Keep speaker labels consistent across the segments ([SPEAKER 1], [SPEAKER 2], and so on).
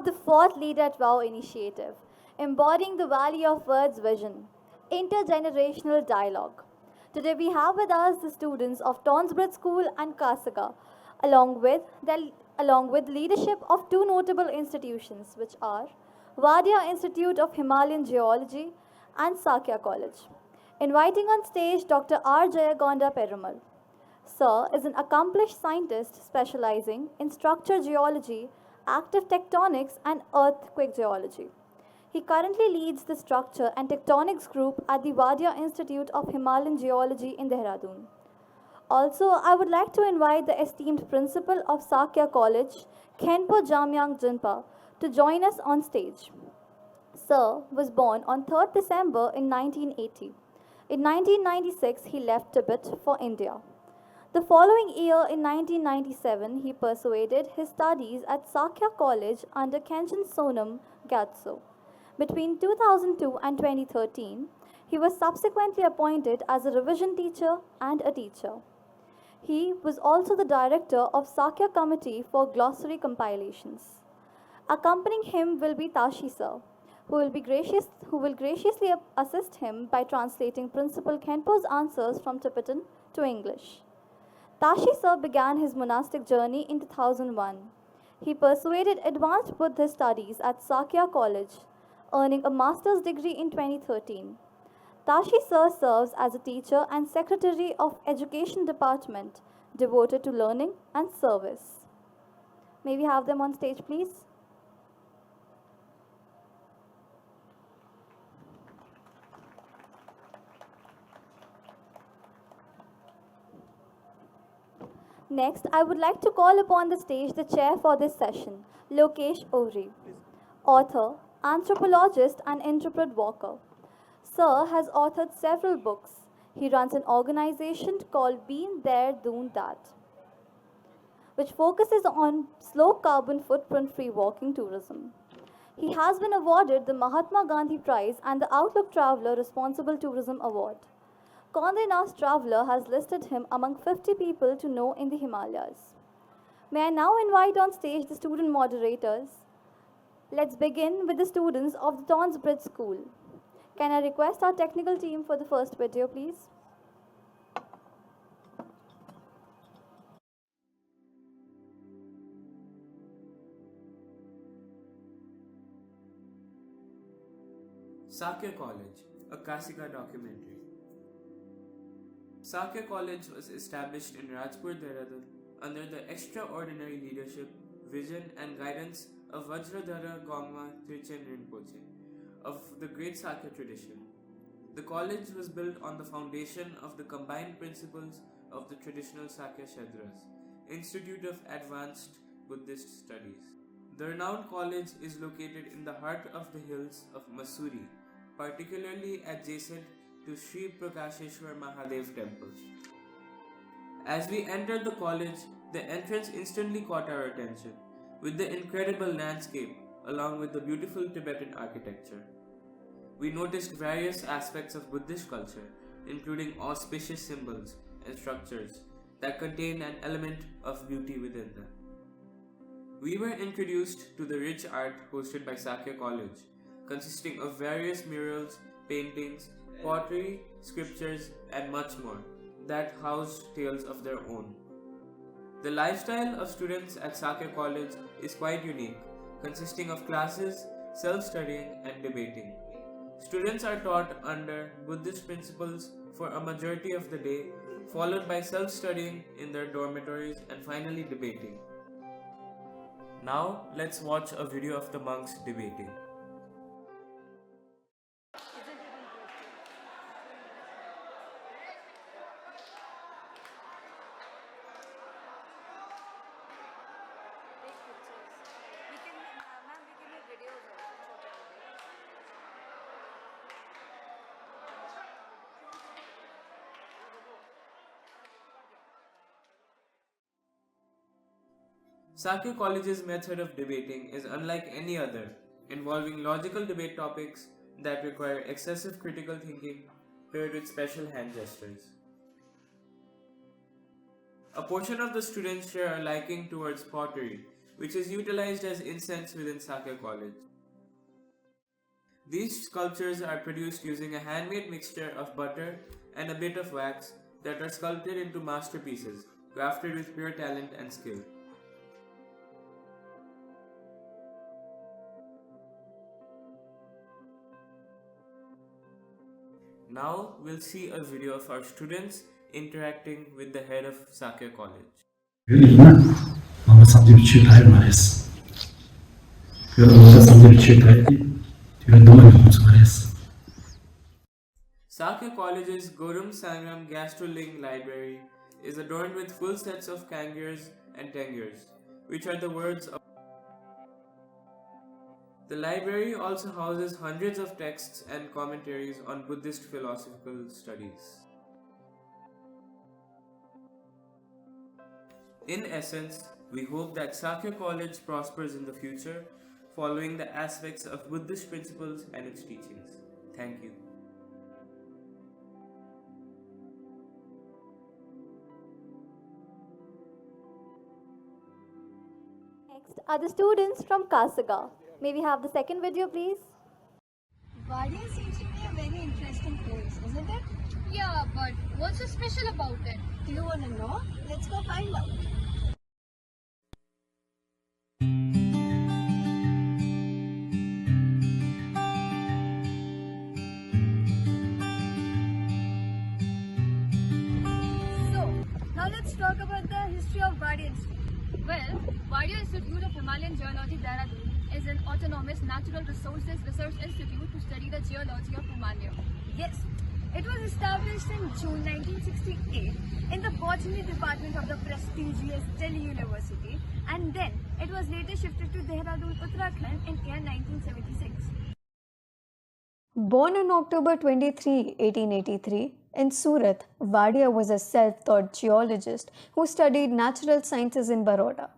[SPEAKER 1] the fourth Lead VoW initiative, embodying the Valley of Words vision, Intergenerational Dialogue. Today we have with us the students of TonsBridge School and Kasiga, along with, along with leadership of two notable institutions, which are Wadia Institute of Himalayan Geology and Sakya College. Inviting on stage Dr. R. Jayagonda Perumal. Sir is an accomplished scientist specializing in structure geology, active tectonics, and earthquake geology. He currently leads the Structure and Tectonics Group at the Wadia Institute of Himalayan Geology in Dehradun. Also, I would like to invite the esteemed principal of Sakya College, Khenpo Jamyang Jinpa, to join us on stage. Sir was born on 3rd December in 1980. In 1996, he left Tibet for India. The following year, in 1997, he pursued his studies at Sakya College under Kenshin Sonam Gyatso. Between 2002 and 2013, he was subsequently appointed as a revision teacher and a teacher. He was also the director of Sakya Committee for Glossary Compilations. Accompanying him will be Tashi sir, who will graciously assist him by translating Principal Khenpo's answers from Tibetan to English. Tashi sir began his monastic journey in 2001. He pursued advanced Buddhist studies at Sakya College, earning a master's degree in 2013. Tashi sir serves as a teacher and secretary of Education Department, devoted to learning and service. May we have them on stage, please? Next, I would like to call upon the stage the chair for this session, Lokesh Ohri, author, anthropologist, and intrepid walker. Sir has authored several books. He runs an organization called Been There, Doon That, which focuses on slow carbon footprint-free walking tourism. He has been awarded the Mahatma Gandhi Prize and the Outlook Traveler Responsible Tourism Award. Condé Nast Traveler has listed him among 50 people to know in the Himalayas. May I now invite on stage the student moderators. Let's begin with the students of the TonsBridge School. Can I request our technical team for the first video, please?
[SPEAKER 2] Sakya College, a Kasiga documentary. Sakya College was established in Rajpur, Dehradun under the extraordinary leadership, vision and guidance of Vajradhara Gongma Trichin Rinpoche of the great Sakya tradition. The college was built on the foundation of the combined principles of the traditional Sakya Shedras, Institute of Advanced Buddhist Studies. The renowned college is located in the heart of the hills of Mussoorie, particularly adjacent to Sri Prakasheshwar Mahadev temple. As we entered the college, the entrance instantly caught our attention, with the incredible landscape along with the beautiful Tibetan architecture. We noticed various aspects of Buddhist culture, including auspicious symbols and structures that contain an element of beauty within them. We were introduced to the rich art hosted by Sakya College, consisting of various murals, paintings, pottery, scriptures, and much more that housed tales of their own. The lifestyle of students at Sakya College is quite unique, consisting of classes, self-studying, and debating. Students are taught under Buddhist principles for a majority of the day, followed by self-studying in their dormitories and finally debating. Now, let's watch a video of the monks debating. Sakya College's method of debating is unlike any other, involving logical debate topics that require excessive critical thinking paired with special hand gestures. A portion of the students share a liking towards pottery, which is utilized as incense within Sakya College. These sculptures are produced using a handmade mixture of butter and a bit of wax that are sculpted into masterpieces, crafted with pure talent and skill. Now we'll see a video of our students interacting with the head of Sakya College. Sakya College's Gorum Sangram Gastroling Library is adorned with full sets of kangurs and tengurs, which are the words of. The library also houses hundreds of texts and commentaries on Buddhist philosophical studies. In essence, we hope that Sakya College prospers in the future, following the aspects of Buddhist principles and its teachings. Thank you.
[SPEAKER 1] Next are the students from Kasiga. May we have the second video, please?
[SPEAKER 3] Wadia seems to be a very interesting place, isn't it?
[SPEAKER 4] Yeah, but what's so special about it?
[SPEAKER 3] Do you want to know? Let's go find out. So, now let's talk about the history of Wadia Institute.
[SPEAKER 4] Well, Wadia Institute of Himalayan Geology, Dehradun, is an autonomous natural resources research institute to study the geology of Himalaya.
[SPEAKER 3] Yes, it was established in June 1968 in the botany department of the prestigious Delhi University, and then it was later shifted to Dehradun, Uttarakhand in year 1976.
[SPEAKER 5] Born on October 23, 1883, in Surat, Wadia was a self-taught geologist who studied natural sciences in Baroda.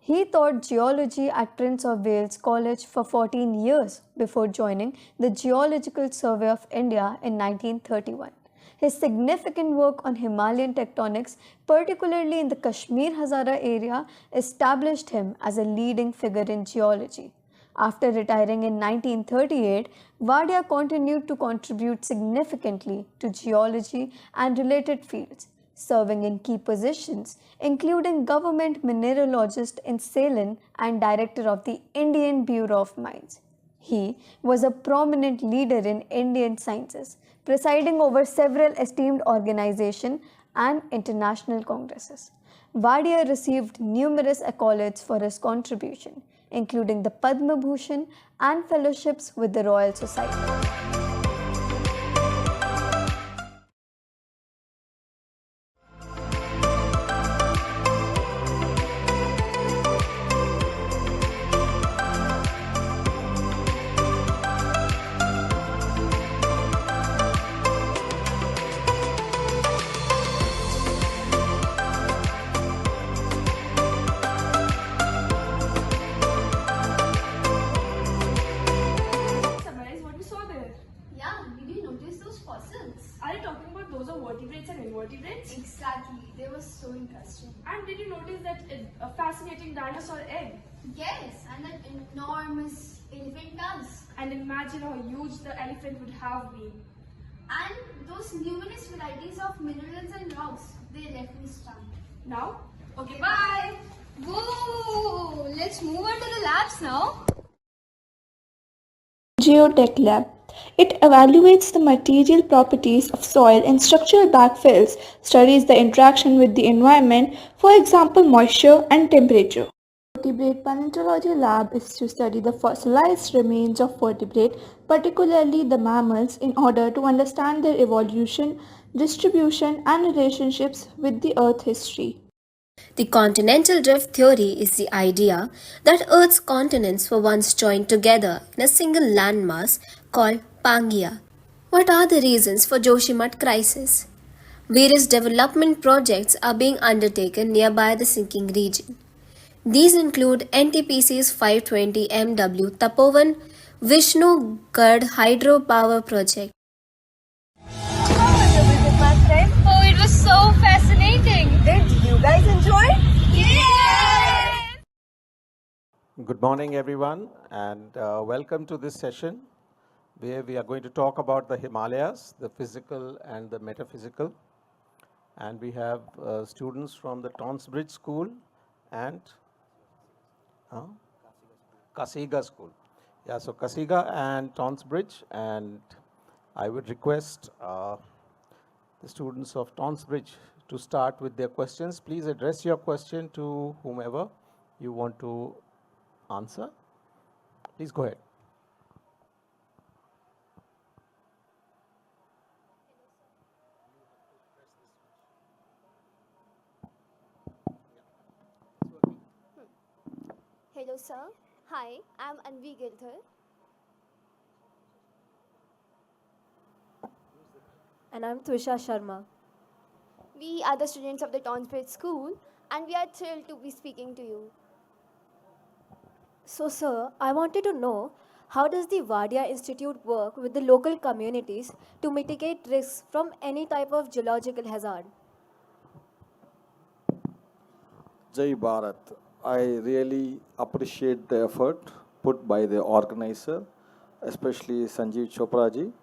[SPEAKER 5] He taught geology at Prince of Wales College for 14 years before joining the Geological Survey of India in 1931. His significant work on Himalayan tectonics, particularly in the Kashmir Hazara area, established him as a leading figure in geology. After retiring in 1938, Wadia continued to contribute significantly to geology and related fields, serving in key positions, including government mineralogist in Ceylon and director of the Indian Bureau of Mines. He was a prominent leader in Indian sciences, presiding over several esteemed organizations and international congresses. Wadia received numerous accolades for his contribution, including the Padma Bhushan and fellowships with the Royal Society.
[SPEAKER 3] Summarize what we saw there.
[SPEAKER 6] Yeah, did you notice those fossils?
[SPEAKER 3] Are you talking about those of vertebrates and invertebrates?
[SPEAKER 6] Exactly, they were so interesting.
[SPEAKER 3] And did you notice that a fascinating dinosaur egg?
[SPEAKER 6] Yes, and that enormous elephant tusk.
[SPEAKER 3] And imagine how huge the elephant would have been.
[SPEAKER 6] And those numerous varieties of minerals and rocks, they left me stunned.
[SPEAKER 3] Now,
[SPEAKER 4] Okay, bye! Whoa! Let's move on to the labs now.
[SPEAKER 7] Geotech Lab. It evaluates the material properties of soil and structural backfills, studies the interaction with the environment, for example moisture and temperature. Vertebrate Paleontology Lab is to study the fossilized remains of vertebrate, particularly the mammals, in order to understand their evolution, distribution and relationships with the Earth history.
[SPEAKER 8] The continental drift theory is the idea that Earth's continents were once joined together in a single landmass called Pangaea. What are the reasons for Joshimath crisis? Various development projects are being undertaken nearby the sinking region. These include NTPC's 520 MW Tapovan Vishnu Gad Hydropower Project.
[SPEAKER 3] how was your visit last time?
[SPEAKER 4] Oh, it was so fascinating!
[SPEAKER 3] Did you guys enjoy?
[SPEAKER 4] Yeah!
[SPEAKER 9] Good morning, everyone, and welcome to this session where we are going to talk about the Himalayas, the physical and the metaphysical. And we have students from the TonsBridge School and Kasiga School. Yeah, so Kasiga and TonsBridge, and I would request the students of TonsBridge to start with their questions. Please address your question to whomever you want to answer. Please go ahead.
[SPEAKER 10] Hello, sir. Hi, I'm Anvi Girdhar.
[SPEAKER 11] And I'm Trisha Sharma.
[SPEAKER 10] We are the students of the TonsBridge School, and we are thrilled to be speaking to you.
[SPEAKER 11] So, sir, I wanted to know, how does the Wadia Institute work with the local communities to mitigate risks from any type of geological hazard?
[SPEAKER 12] Jai Bharat. I really appreciate the effort put by the organizer, especially Sanjeev Chopra ji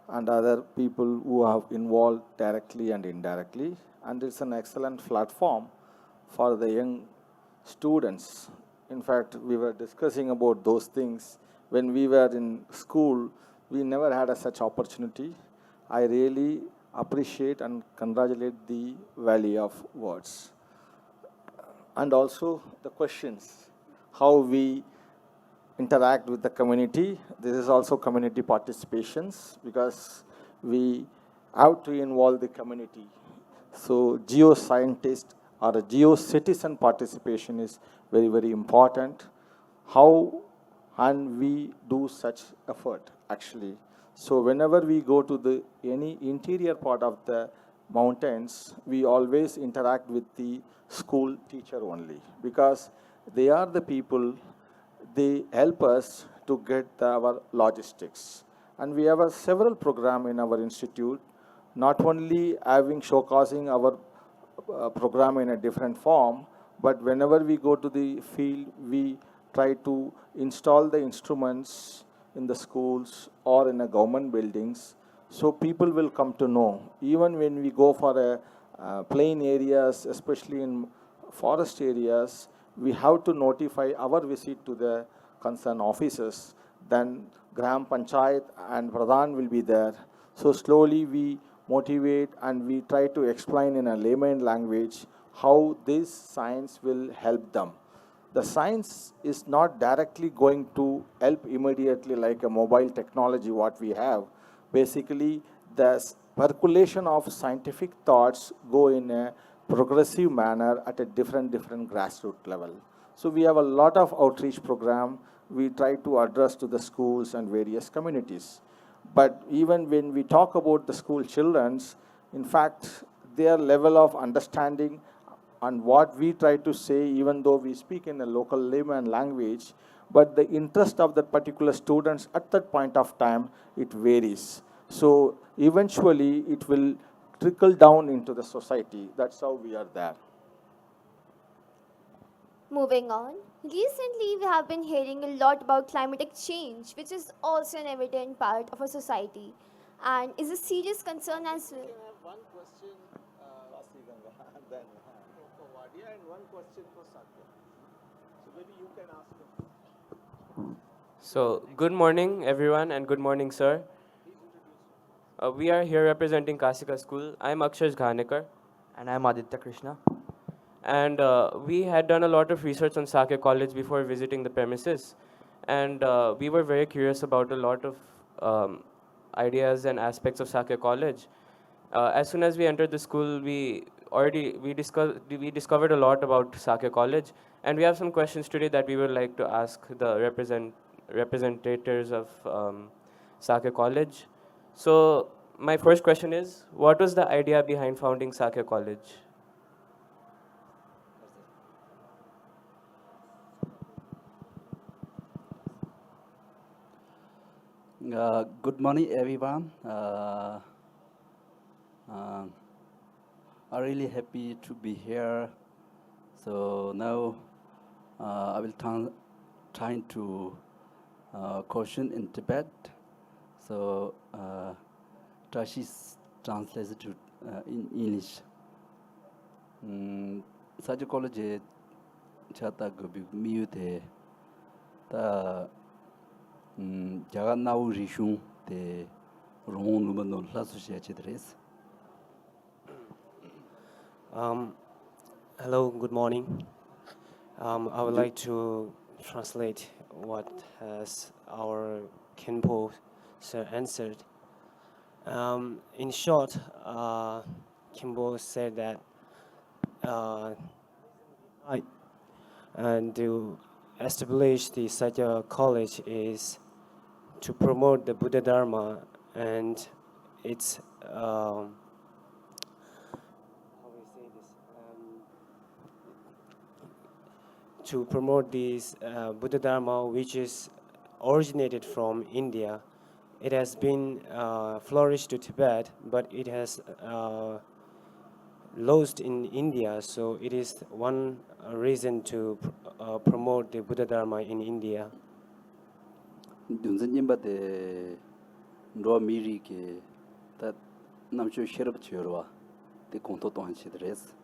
[SPEAKER 12] and other people who have involved directly and indirectly. And it's an excellent platform for the young students. In fact, we were discussing about those things when we were in school. We never had a such opportunity. I really appreciate and congratulate the Valley of Words. And also the questions, how we interact with the community. This is also community participations because we have to involve the community. So geoscientist or a geocitizen participation is very, very important. How and we do such effort actually. So whenever we go to any interior part of the mountains, we always interact with the school teacher only because they are the people, they help us to get our logistics. And we have several programs in our institute, not only having showcasing our program in a different form, but whenever we go to the field, we try to install the instruments in the schools or in the government buildings, so people will come to know. Even when we go for plain areas, especially in forest areas, we have to notify our visit to the concerned offices. Then Gram Panchayat and Pradhan will be there. So slowly we motivate and we try to explain in a layman language how this science will help them. The science is not directly going to help immediately like a mobile technology what we have. Basically, the percolation of scientific thoughts go in a progressive manner at a different grassroots level. So we have a lot of outreach program. We try to address to the schools and various communities. But even when we talk about the school children's, in fact, their level of understanding and what we try to say, even though we speak in a local layman language, but the interest of that particular students at that point of time, it varies. So eventually it will trickle down into the society. That's how we are there.
[SPEAKER 10] Moving on, recently we have been hearing a lot about climatic change, which is also an evident part of our society and is a serious concern as well.
[SPEAKER 12] I have one question then for Wadia and one question for Sakya. So maybe you can ask him.
[SPEAKER 2] So, good morning, everyone, and good morning, sir. We are here representing Kasiga School. I'm Akshay Ghanekar.
[SPEAKER 13] And I'm Aditya Krishna.
[SPEAKER 2] And we had done a lot of research on Sakya College before visiting the premises. And we were very curious about a lot of ideas and aspects of Sakya College. As soon as we entered the school, we discovered a lot about Sakya College. And we have some questions today that we would like to ask the representatives of Sakya College. So my first question is, what was the idea behind founding Sakya College?
[SPEAKER 13] Good morning, everyone. I'm really happy to be here. So now I will trying to question in Tibet. So Trashi translated to in English. Saja college chata gobi miute ta jagan nau rishun te ron lumano lasu chedres.
[SPEAKER 14] Hello, good morning. I would like to translate what has our Kinpo sir answered. In short, Kimbo said that and to establish the Sakya College is to promote the Buddha Dharma and its to promote this Buddha Dharma, which is originated from India. It has been flourished to Tibet, but it has lost in India. So it is one reason to promote the Buddha Dharma in India.
[SPEAKER 13] Dunzanjimba de ndo miri ke that namcho sherab chyorwa de konto to chedres.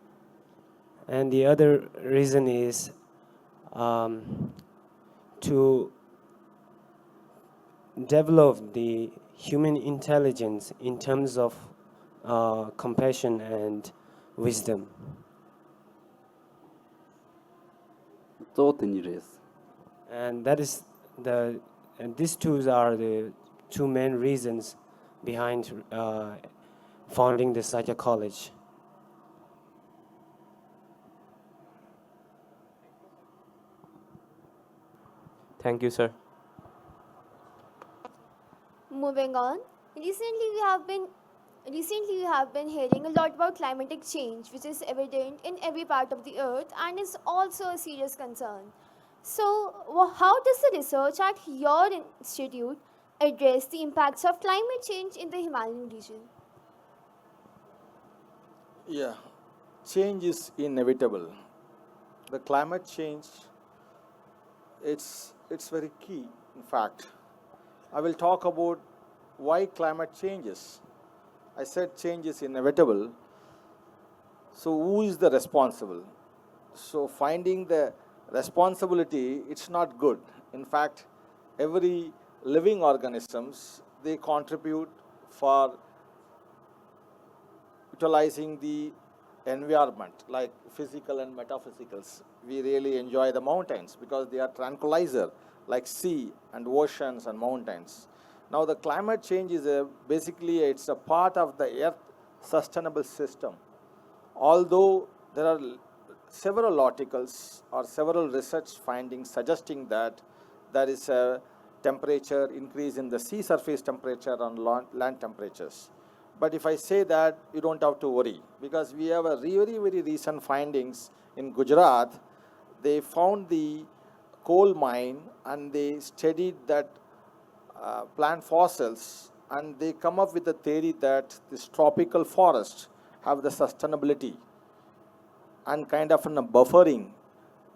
[SPEAKER 14] And the other reason is to develop the human intelligence in terms of compassion and wisdom. And that is and these two are the two main reasons behind founding the Sakya College.
[SPEAKER 15] Thank you, sir.
[SPEAKER 10] Moving on, recently we have been hearing a lot about climatic change, which is evident in every part of the earth and is also a serious concern. So, how does the research at your institute address the impacts of climate change in the Himalayan region?
[SPEAKER 12] Yeah, change is inevitable. The climate change, it's very key, in fact. I will talk about why climate changes. I said change is inevitable. So who is the responsible? So finding the responsibility, it's not good. In fact, every living organisms, they contribute for utilizing the environment, like physical and metaphysicals. We really enjoy the mountains because they are tranquilizer, like sea and oceans and mountains. Now the climate change is basically it's a part of the earth sustainable system. Although there are several articles or several research findings suggesting that there is a temperature increase in the sea surface temperature and land temperatures. But if I say that, you don't have to worry, because we have a very, very recent findings in Gujarat. They found the coal mine and they studied that plant fossils, and they come up with the theory that this tropical forest have the sustainability and kind of a buffering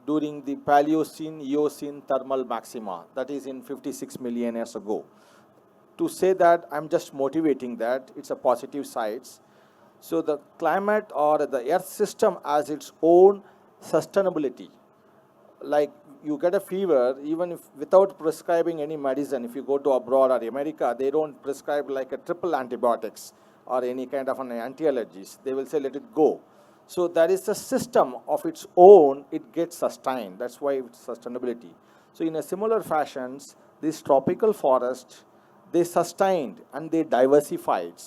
[SPEAKER 12] during the Paleocene, Eocene thermal maxima, that is in 56 million years ago. To say that, I'm just motivating that, it's a positive sides. So the climate or the earth system has its own sustainability. Like you get a fever, even if without prescribing any medicine, if you go to abroad or America, they don't prescribe like a triple antibiotics or any kind of an anti-allergies. They will say, let it go. So there is a system of its own, it gets sustained. That's why it's sustainability. So in a similar fashions, this tropical forest, they sustained and they diversified.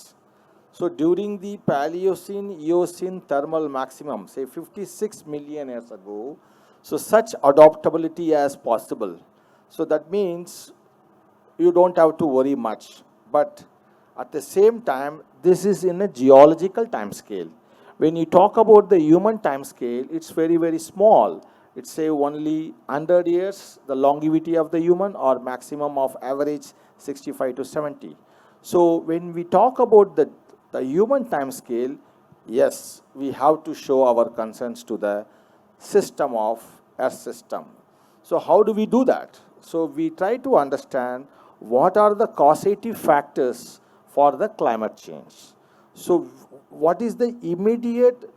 [SPEAKER 12] So during the Paleocene, Eocene thermal maximum, say 56 million years ago, so such adaptability as possible. So that means you don't have to worry much. But at the same time, this is in a geological time scale. When you talk about the human time scale, it's very, very small. It's say only 100 years, the longevity of the human, or maximum of average 65 to 70. So when we talk about the human time scale, yes, we have to show our concerns to the system of Earth system. So how do we do that? So we try to understand what are the causative factors for the climate change. So what is the immediate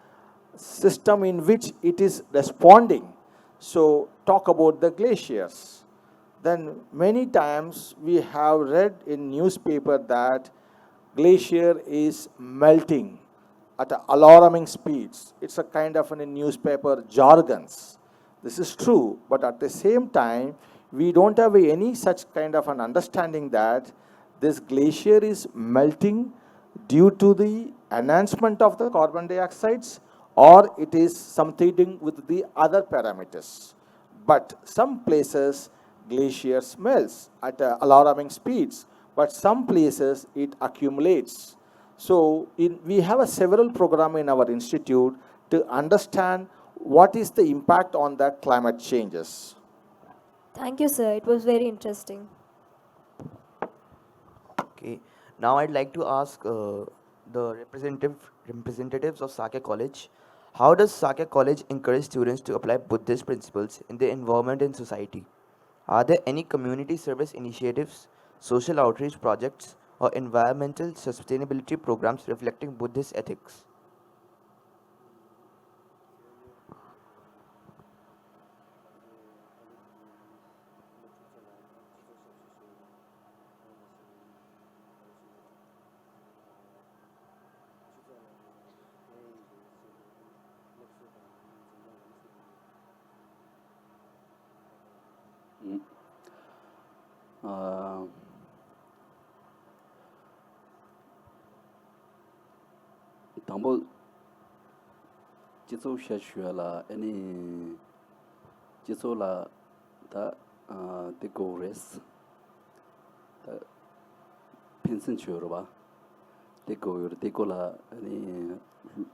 [SPEAKER 12] system in which it is responding? So talk about the glaciers. Then many times we have read in newspaper that glacier is melting at alarming speeds. It's a kind of a newspaper jargons. This is true, but at the same time, we don't have any such kind of an understanding that this glacier is melting due to the enhancement of the carbon dioxides, or it is something with the other parameters. But some places glaciers melts at alarming speeds, but some places it accumulates. So we have a several program in our institute to understand what is the impact on the climate changes.
[SPEAKER 11] Thank you, sir. It was very interesting.
[SPEAKER 16] Okay. Now I'd like to ask the representatives of Sakya College, how does Sakya College encourage students to apply Buddhist principles in their environment and society? Are there any community service initiatives, social outreach projects, or environmental sustainability programs reflecting Buddhist ethics?
[SPEAKER 13] 당보 지소 샤슈라 아니 지소라 다 데고레스 다 펜슨 추어봐 데고요 데고라 아니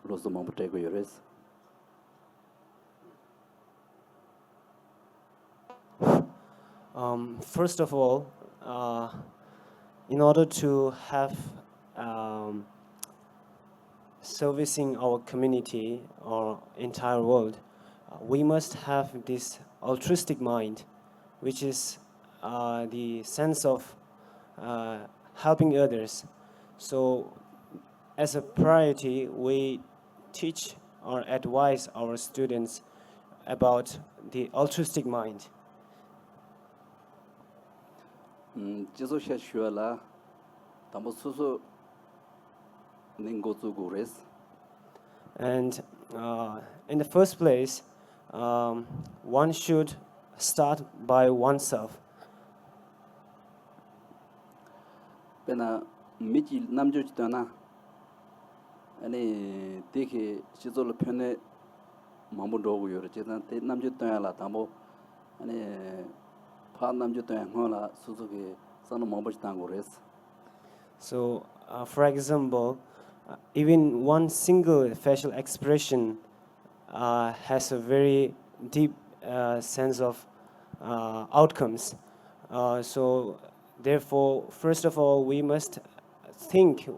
[SPEAKER 13] 로즈모 데고요레스
[SPEAKER 14] First of all, in order to have servicing our community or entire world, we must have this altruistic mind, which is the sense of helping others. So as a priority, we teach or advise our students about the altruistic mind.
[SPEAKER 13] 지소 샤슈라 당보 소소
[SPEAKER 14] And in the first place, one should start by oneself.
[SPEAKER 13] Pena 미지 남주지도나 아니 되게 지도로 편에 마무도고 요래 제단 남주도야라 담보 아니 파 남주도야 호라 수수게 선은 마무지당고 그랬어.
[SPEAKER 14] So for example, even one single facial expression has a very deep sense of outcomes. So therefore, first of all, we must think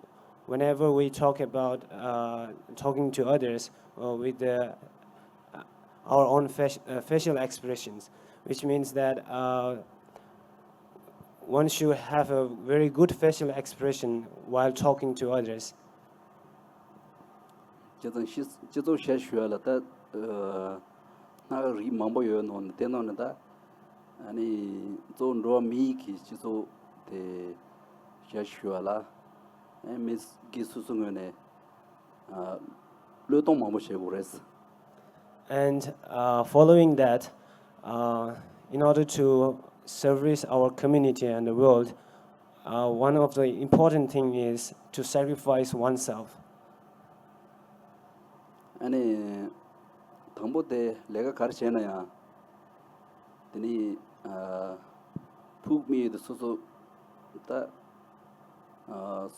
[SPEAKER 14] whenever we talk about talking to others with our own facial expressions, which means that one should have a very good facial expression while talking to others.
[SPEAKER 13] 지도 샤슈라다 나리 mamboyo non tenon다 아니 존로 미키 지도 데 샤슈라 에미스 기수승원에 르동 mambo셰고레스.
[SPEAKER 14] And following that, in order to service our community and the world, one of the important thing is to sacrifice oneself.
[SPEAKER 13] 아니 당보대 내가 가르쳐놔야 되니 푹미의 소소 다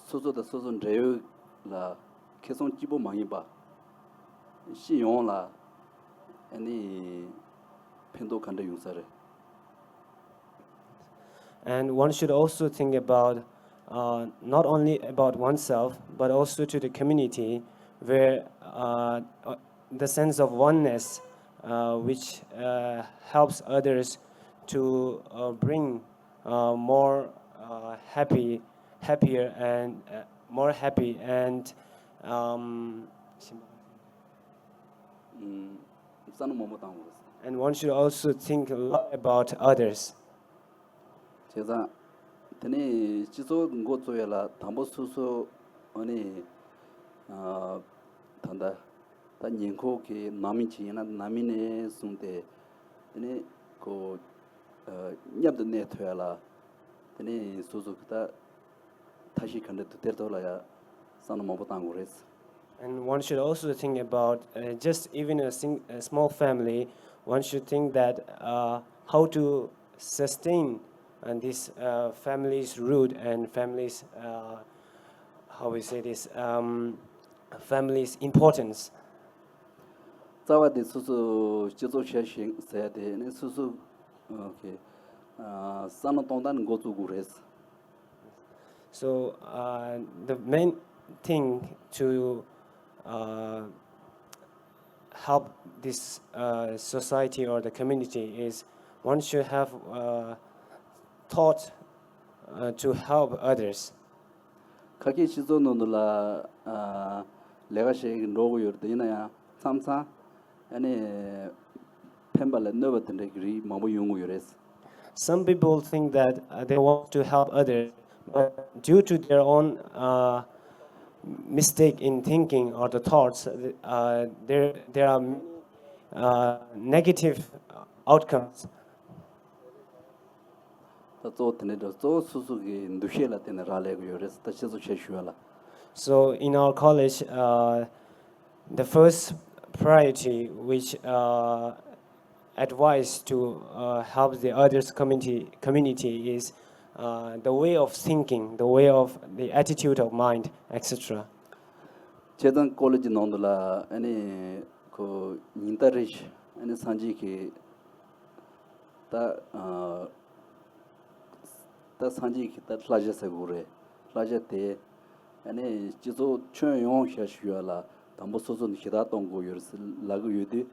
[SPEAKER 13] 소소다 소소 레요라 계속 집어 많이 봐 시용라 아니 펜도 간다 용사래.
[SPEAKER 14] And one should also think about not only about oneself, but also to the community, where the sense of oneness, which helps others to bring more happier and more happy and and one should also think a lot about others.
[SPEAKER 13] 제가 드니 지소 고조야라 담보 수수 아니 단다 다 닝코기 남이지나 남이네 순데 드니 고 nhập 네 토야라 드니 수수다 다시 간데 되더라야 사는 뭐보단 그랬어.
[SPEAKER 14] And one should also think about just even a small family. One should think that how to sustain this family's root and family's how we say this family's importance.
[SPEAKER 13] 자와데 수수 지조셔싱 세야데 네 수수 오케이 사는 동단 고주구레스.
[SPEAKER 14] So the main thing to help this society or the community is one should have thought to help others.
[SPEAKER 13] 가게 지도노들라 레가시 로고 요르데나야 삼사 아니 펜발레 너버든데 그리 마모 용고 요레스.
[SPEAKER 14] Some people think that they want to help others, but due to their own mistake in thinking or the thoughts, there are negative outcomes. So in our college, the first priority which advice to help the others community is the way of thinking, the way of the attitude of mind, etc.
[SPEAKER 13] 제단 college 논들라 아니 그 인터리시 아니 산지기 다 산지기 다 라제세 고레 라제테 아니 지도 최용 샤슈야라 담보 소존 히다 동고 요르스 라고 유디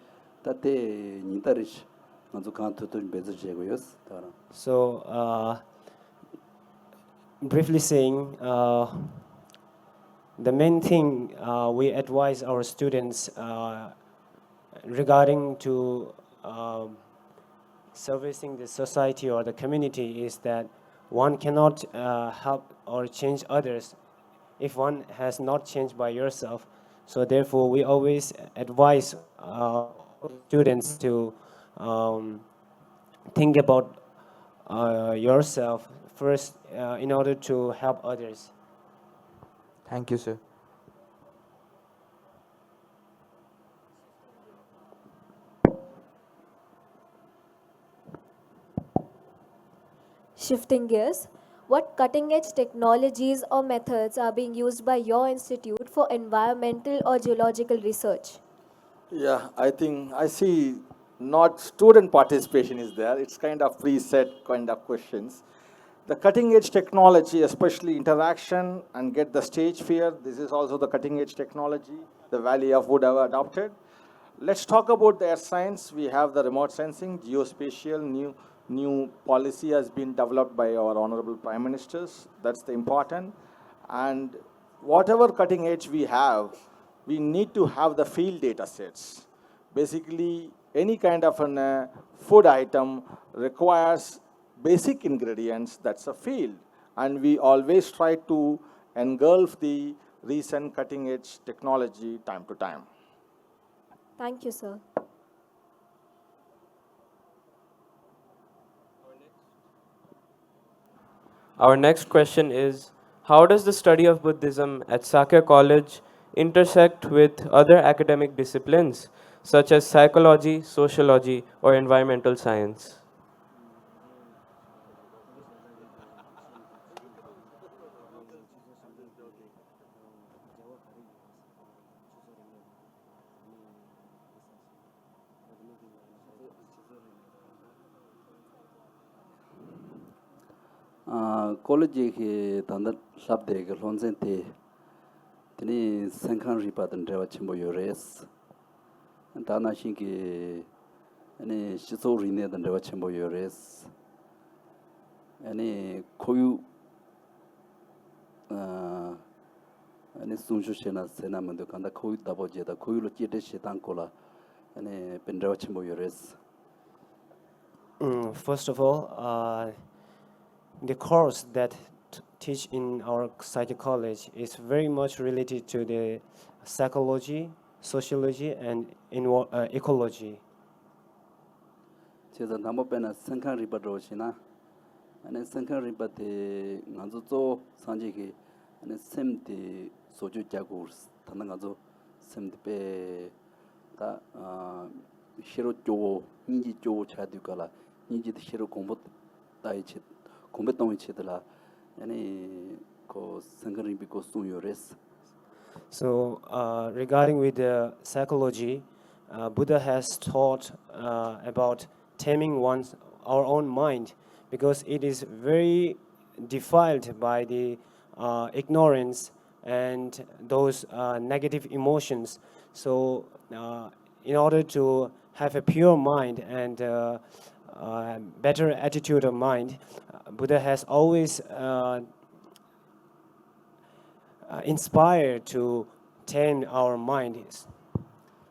[SPEAKER 13] 다테 인터리시 먼저 간토도 베즈제고요스 다라.
[SPEAKER 14] So briefly saying, the main thing we advise our students regarding to servicing the society or the community is that one cannot help or change others if one has not changed by yourself. So therefore, we always advise students to think about yourself first in order to help others.
[SPEAKER 16] Thank you, sir.
[SPEAKER 11] Shifting gears, what cutting-edge technologies or methods are being used by your institute for environmental or geological research?
[SPEAKER 12] Yeah, I think I see not student participation is there. It's kind of preset kind of questions. The cutting edge technology, especially interaction and get the stage fear, this is also the cutting edge technology the Valley of Wood have adopted. Let's talk about the earth science. We have the remote sensing, geospatial, new policy has been developed by our honorable prime ministers. That's the important. And whatever cutting edge we have, we need to have the field data sets. Basically, any kind of a food item requires basic ingredients, that's a field. And we always try to engulf the recent cutting edge technology time to time.
[SPEAKER 11] Thank you, sir.
[SPEAKER 15] Our next question is, how does the study of Buddhism at Sakya College intersect with other academic disciplines such as psychology, sociology, or environmental science?
[SPEAKER 13] college ki tanda sabde ke lonzen te tini senkan ripa den rewa chimbo yores dana shin ki 아니 시소 리네던 데와 첨보 요레스 아니 고유 아니 순수시나 세나면도 간다 고유 다보제다 고유로 찌르시 땅콜라 아니 벤데와 첨보 요레스.
[SPEAKER 14] First of all, the course that teach in our Sakya college is very much related to the psychology, sociology, and ecology.
[SPEAKER 13] 제가 남보배나 생칸 리버로시나 아니 생칸 리버데 간조조 산지기 아니 셈디 소주 자고 타는 간조 셈디베가 시로 조 인지 조 차디가라 인지 시로 공부 다이치 공부 동이 치들라 아니 그 생칸 리비고 수요레스.
[SPEAKER 14] So regarding with the psychology, Buddha has taught about taming our own mind, because it is very defiled by the ignorance and those negative emotions. So in order to have a pure mind and better attitude of mind, Buddha has always inspired to tame our mind.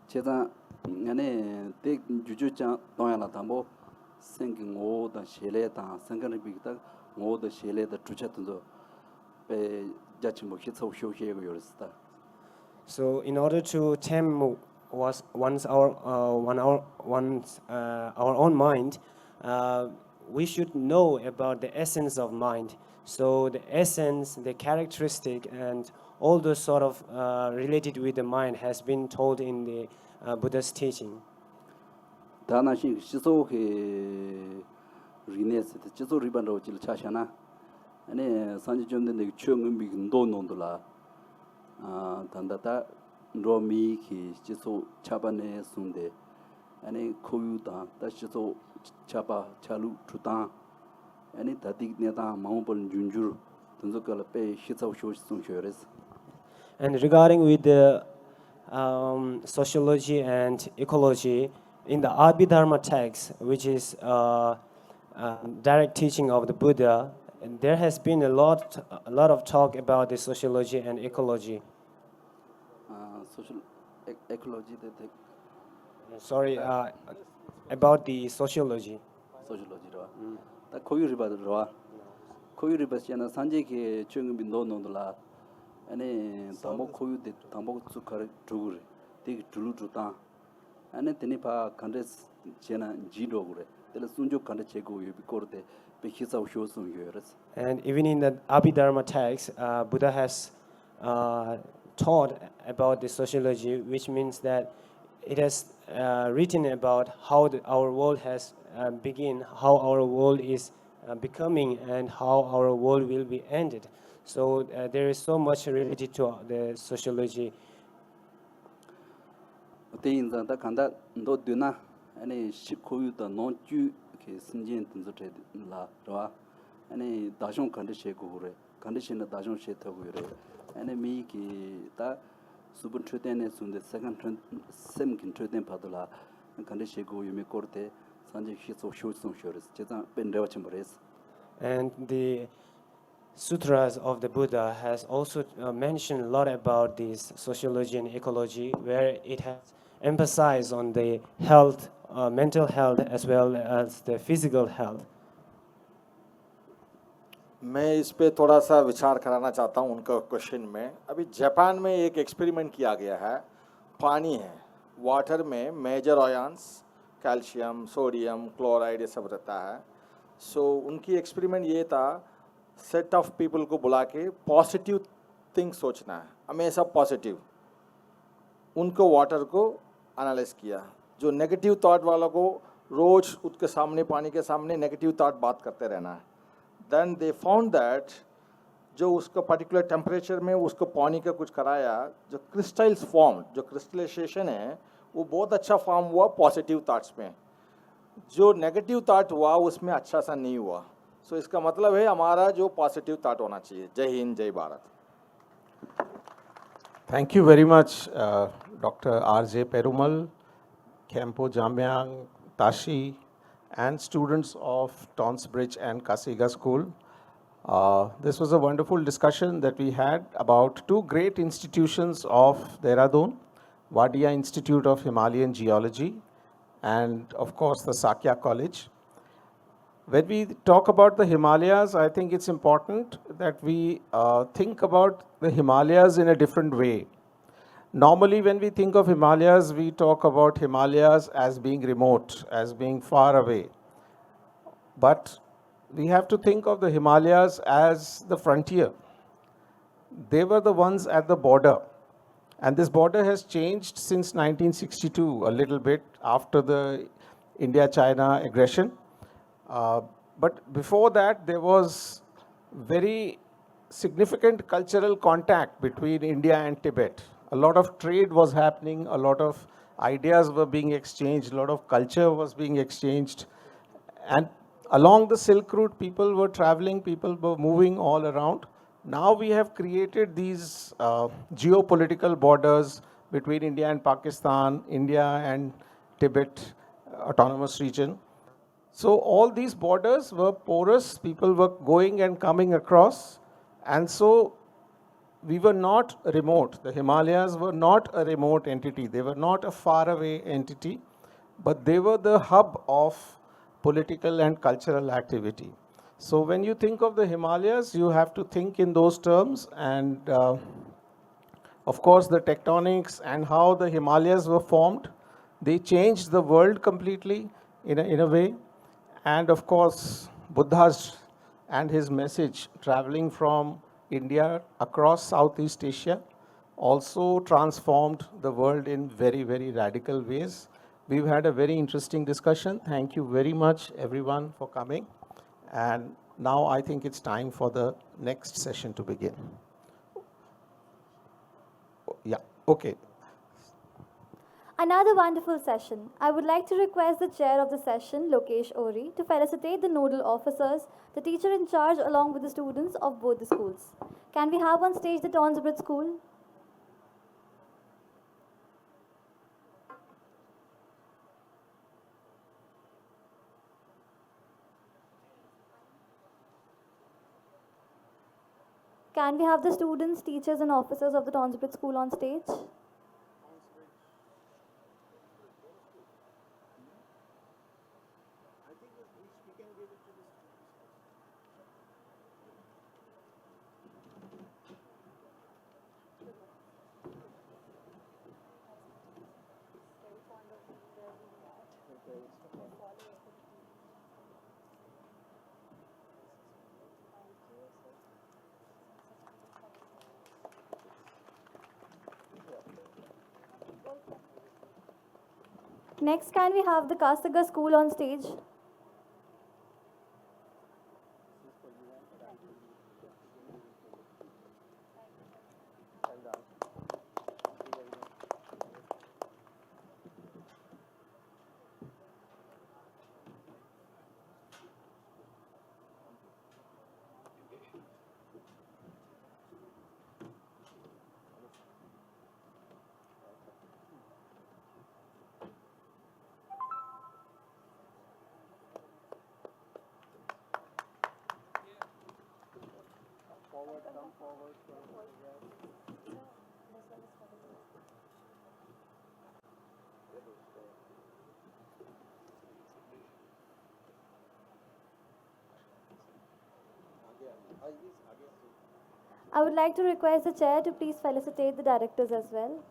[SPEAKER 13] 제가 안에 대 주주자 동야라 담보 생긴 오다 실레다 생각을 비다 오다 실레다 주자도 배 자치 뭐 hit서 쇼시고 요르스다.
[SPEAKER 14] So in order to tame our own mind, we should know about the essence of mind. So the essence, the characteristic, and all those sort of related with the mind has been told in the Buddha's teaching.
[SPEAKER 13] 다나신 시소케 리네스 지소 리반로 질 차샤나 아니 산지 좀 된데 추응은 비근도 논돌라 단다다 로미키 지소 차바네 순데 아니 코유다 다시소 차바 차루 투다 아니 다디 네다 마음벌 준줄 던저컬 페 시소 쇼시 송쇼레스.
[SPEAKER 14] And regarding with the sociology and ecology, in the Abhidharma text, which is direct teaching of the Buddha, there has been a lot of talk about the sociology and ecology.
[SPEAKER 13] Social ecology
[SPEAKER 14] Sorry, about the sociology.
[SPEAKER 13] sociology로 다 코유리바들로 코유리바시나 산지게 중금비 노노들라 아니 담보 코유데 담보 수카르 두그레 되게 둘루주다 아니 데니파 간데스 제나 지도 그래 텔 순조 간데 제고 유비 코르데 베히사 쇼스 요레스.
[SPEAKER 14] And even in the Abhidharma text, Buddha has taught about the sociology, which means that it has written about how our world has begun, how our world is becoming, and how our world will be ended. So there is so much related to the sociology.
[SPEAKER 13] 대인자다 간다 너드나 아니 시코유다 노주 그 신진 든저라 라 아니 다종 컨디션 그래 컨디션의 다종 셰터고 그래 아니 미기 다 수분 트레덴에 순데 세컨 셈긴 트레덴 받으라 컨디션 고 유미 코르테 산지 히소 쇼송 쇼르스 제가 벤데와 쳔버레스.
[SPEAKER 14] And the sutras of the Buddha has also mentioned a lot about this sociology and ecology, where it has emphasized on the health, mental health, as well as the physical health.
[SPEAKER 12] मैं इस पे थोड़ा सा विचार कराना चाहता हूँ उनका क्वेश्चन में. अभी जापान में एक एक्सपेरिमेंट किया गया है. पानी है, वाटर में major ions calcium, sodium, chloride ये सब रहता है. सो उनकी एक्सपेरिमेंट ये था, सेट ऑफ पीपल को बुला के पॉजिटिव थिंग सोचना है, हमेशा पॉजिटिव. उनको वाटर को एनालाइज किया. जो नेगेटिव थॉट वालों को रोज उसके सामने पानी के सामने नेगेटिव थॉट बात करते रहना है. देन दे फाउंड दैट जो उसका पर्टिकुलर टेम्परेचर में उसको पानी का कुछ कराया, जो क्रिस्टल्स फॉर्म, जो क्रिस्टलाइजेशन है वो बहुत अच्छा फॉर्म हुआ पॉजिटिव थॉट्स में. जो नेगेटिव थॉट हुआ उसमें अच्छा सा नहीं हुआ. सो इसका मतलब है हमारा जो पॉजिटिव थॉट होना चाहिए. जय हिंद, जय Bharat.
[SPEAKER 9] Thank you very much, Dr. R.J. Perumal, Kempo Jamyang, Tashi, and students of TonsBridge and Kasiga School. This was a wonderful discussion that we had about two great institutions of Dehradun, Wadia Institute of Himalayan Geology, and of course the Sakya College. When we talk about the Himalayas, I think it's important that we think about the Himalayas in a different way. Normally, when we think of Himalayas, we talk about Himalayas as being remote, as being far away. But we have to think of the Himalayas as the frontier. They were the ones at the border. And this border has changed since 1962, a little bit after the India-China aggression. But before that, there was very significant cultural contact between India and Tibet. A lot of trade was happening, a lot of ideas were being exchanged, a lot of culture was being exchanged. And along the Silk Route, people were traveling, people were moving all around. Now we have created these geopolitical borders between India and Pakistan, India and Tibet autonomous region. So all these borders were porous, people were going and coming across, and so we were not remote. The Himalayas were not a remote entity. They were not a faraway entity, but they were the hub of political and cultural activity. So when you think of the Himalayas, you have to think in those terms, and of course the tectonics and how the Himalayas were formed, they changed the world completely in a way. And of course, Buddha's and his message traveling from India across Southeast Asia also transformed the world in very, very radical ways. We've had a very interesting discussion. Thank you very much, everyone, for coming. And now I think it's time for the next session to begin. Yeah, okay.
[SPEAKER 1] Another wonderful session. I would like to request the chair of the session, Lokesh Ohri, to felicitate the nodal officers, the teacher in charge along with the students of both the schools. Can we have on stage the TonsBridge School? Can we have the students, teachers and officers of the TonsBridge School on stage? Next, can we have the Kasiga School on stage? I would like to request the chair to please felicitate the directors as well.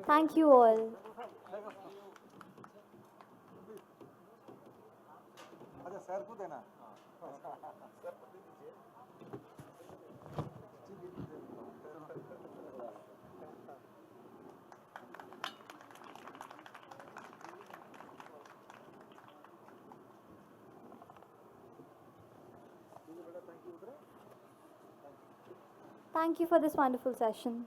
[SPEAKER 1] Thank you all. Thank you for this wonderful session.